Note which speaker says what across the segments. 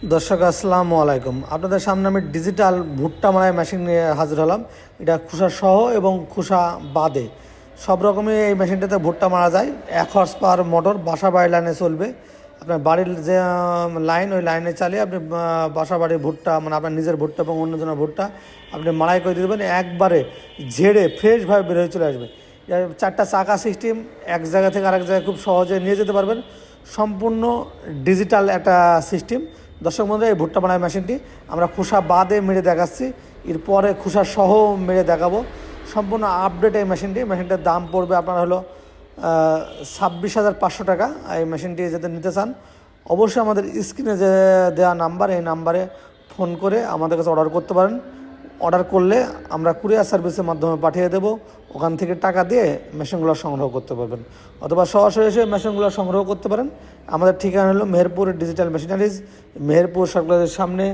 Speaker 1: দর্শক আসসালামু আলাইকুম। আপনাদের সামনে আমি ডিজিটাল ভুট্টা মারাই মেশিন নিয়ে হাজির হলাম। এটা খোসা সহ এবং খোসা বাদে সব রকমই এই মেশিনটাতে ভুট্টা মারা যায়। 1 হর্স পাওয়ার মোটর, বাসা বাড়ি লাইনে চলবে। আপনার বাড়ির যে লাইন, ওই লাইনে চালিয়ে আপনি বাসা বাড়ির ভুট্টা, মানে আপনার নিজের ভুট্টা এবং অন্যজনের ভুট্টা আপনি মাড়াই করে দিয়ে দেবেন। একবারে ঝেড়ে ফ্রেশভাবে বের হয়ে চলে আসবে। 4টা চাকা সিস্টেম, এক জায়গা থেকে আরেক জায়গায় খুব সহজে নিয়ে যেতে পারবেন। সম্পূর্ণ ডিজিটাল একটা সিস্টেম। দর্শক বন্ধুরা, এই ভুট্টা বানাই মেশিনটি আমরা খোসা বাদে মেরে দেখাচ্ছি, এরপরে খোসা সহ মেরে দেখাবো। সম্পূর্ণ আপডেট এই মেশিনটার দাম পড়বে আপনার হলো 26,500 টাকা। এই মেশিনটি যদি নিতে চান অবশ্যই আমাদের স্ক্রিনে যে দেওয়া নাম্বার, এই নাম্বারে ফোন করে আমাদের কাছে অর্ডার করতে পারেন। অর্ডার করলে আমরা কুরিয়ার সার্ভিসের মাধ্যমে পাঠিয়ে দেবো। ওখান থেকে টাকা দিয়ে মেশিনগুলো সংগ্রহ করতে পারবেন, অথবা সরাসরি এসে মেশিনগুলো সংগ্রহ করতে পারেন। আমাদের ঠিকানা হলো মেহেরপুর ডিজিটাল মেশিনারিজ, মেহেরপুর সরকারের সামনে,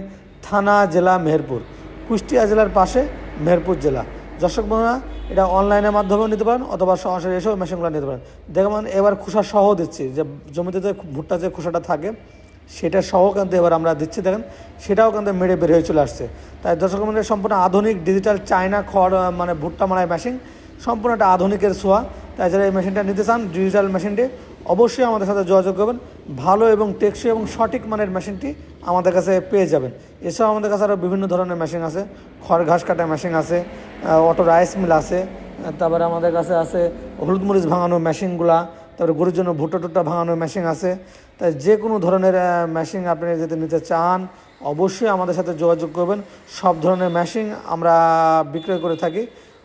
Speaker 1: থানা জেলা মেহেরপুর, কুষ্টিয়া জেলার পাশে মেহেরপুর জেলা। দর্শক বন্ধুরা, এটা অনলাইনের মাধ্যমেও নিতে পারেন অথবা সরাসরি এসেও মেশিনগুলো নিতে পারেন। দেখবেন এবার খোসা সহ দিচ্ছি, যে জমিতে যে ভুট্টা যে খোসাটা থাকে সেটা সহ কিন্তু এবার আমরা দিচ্ছি। দেখেন সেটাও কিন্তু মেরে বের হয়ে চলে আসছে। তাই দর্শক বন্ধুরা, সম্পূর্ণ আধুনিক ডিজিটাল চায়না খড় মানে ভুট্টা মারাই মেশিন, সম্পূর্ণ একটা আধুনিকের ছোঁয়া। তাই যারা এই মেশিনটা নিতে চান, ডিজিটাল মেশিনটি, অবশ্যই আমাদের সাথে যোগাযোগ করবেন। ভালো এবং টেকসই এবং সঠিক মানের মেশিনটি আমাদের কাছে পেয়ে যাবেন। এছাড়াও আমাদের কাছে আরও বিভিন্ন ধরনের মেশিন আছে। খড় ঘাস কাটা মেশিন আছে, অটো রাইস মিল আছে, তারপরে আমাদের কাছে আছে হলুদ মরিচ ভাঙানোর মেশিনগুলা, তারপরে গরুর জন্য ভুট্টা টুট্টা ভাঙানোর মেশিন আছে। তাই যে কোনো ধরনের মেশিন আপনি যদি নিতে চান অবশ্যই আমাদের সাথে যোগাযোগ করবেন। সব ধরনের মেশিন আমরা বিক্রয় করে থাকি।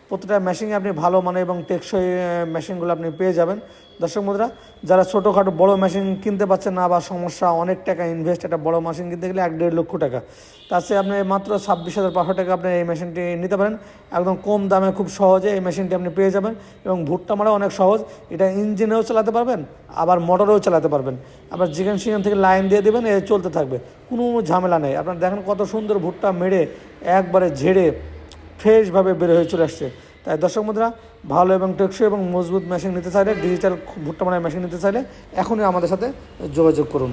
Speaker 1: প্রতিটা মেশিনে আপনি ভালো মানের এবং টেকসই মেশিনগুলো আপনি পেয়ে যাবেন। দর্শক বন্ধুরা, যারা ছোটোখাটো বড়ো মেশিন কিনতে পারছেন না বা সমস্যা, অনেক টাকা ইনভেস্ট একটা বড়ো মেশিন কিনতে গেলে 1-1.5 লক্ষ টাকা, তার চেয়ে আপনি মাত্র 26,500 টাকা আপনি এই মেশিনটি নিতে পারেন। একদম কম দামে খুব সহজে এই মেশিনটি আপনি পেয়ে যাবেন। এবং ভুট্টা মারা অনেক সহজ, এটা ইঞ্জিনেও চালাতে পারবেন, আবার মোটরেও চালাতে পারবেন। আবার যেখানে সেখান থেকে লাইন দিয়ে দেবেন, এ চলতে থাকবে, কোনো ঝামেলা নেই। আপনারা দেখেন কত সুন্দর ভুট্টা মেরে একবারে ঝেড়ে ফ্রেশভাবে বের হয়ে চলে আসছে। তাই দর্শক বন্ধুরা, ভালো এবং টেকসই এবং মজবুত মেশিন নিতে চাইলে, ডিজিটাল ভুট্টা মারাই মেশিন নিতে চাইলে এখনই আমাদের সাথে যোগাযোগ করুন।